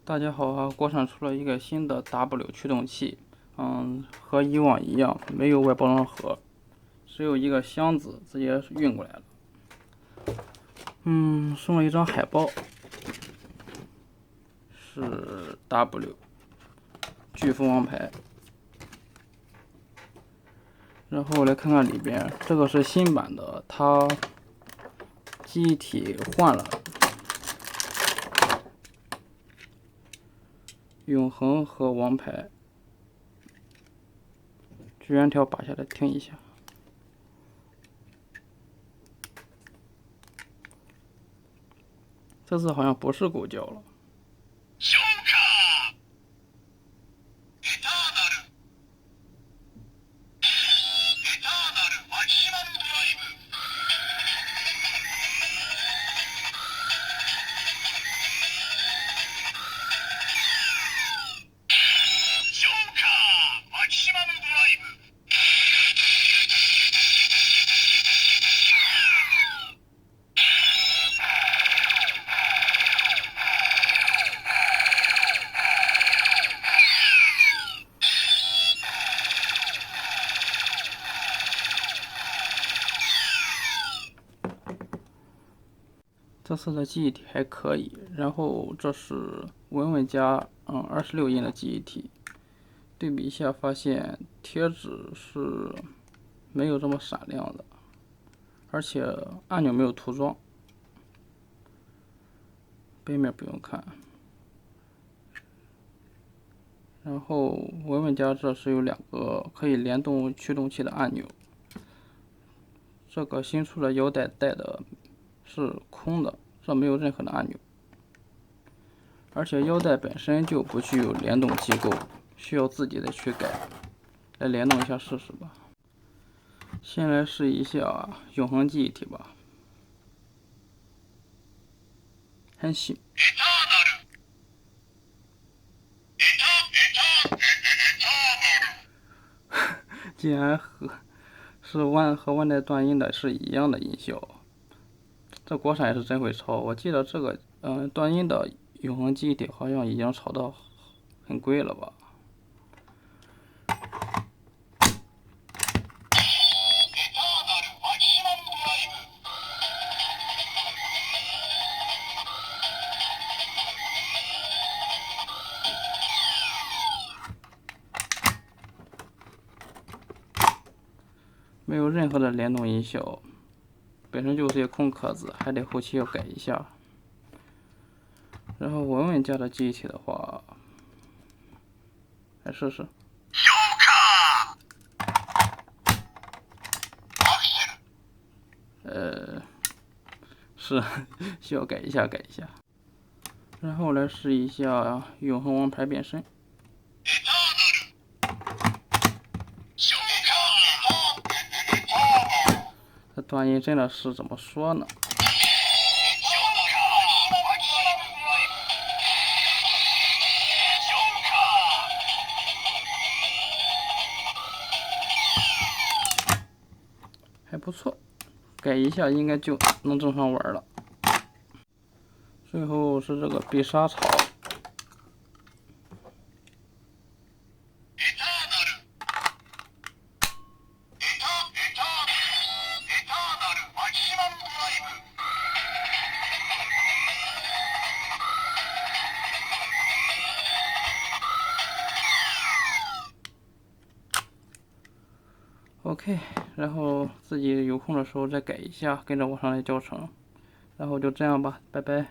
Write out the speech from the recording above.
大家好啊，国产出了一个新的 W 驱动器，和以往一样，没有外包装盒，只有一个箱子直接运过来了。送了一张海报，是 W 飓风王牌。然后来看看里边，这个是新版的，它记忆体换了。永恒和王牌，绝缘条拔下来听一下。这次好像不是狗叫了。这次的记忆体还可以，然后这是文文家26英的记忆体，对比一下发现贴纸是没有这么闪亮的，而且按钮没有涂装，背面不用看。然后文文家这是有2个可以联动驱动器的按钮，这个新出的腰带带的是空的，这没有任何的按钮，而且腰带本身就不具有联动机构，需要自己再去改。来联动一下试试吧。先来试一下永恒记忆体吧，很细。竟然和万代断音的是一样的音效，这国产也是真会炒。我记得这个断音的永恒记忆体好像已经炒到很贵了吧。没有任何的联动音效，本身就是一个空壳子，还得后期要改一下。然后文文家的记忆体的话，来试试。是需要改一下。然后来试一下永恒王牌变身。这断音真的是怎么说呢？还不错，改一下应该就能正常玩了。最后是这个必杀草，OK， 然后自己有空的时候再改一下，跟着我上来教程，然后就这样吧，拜拜。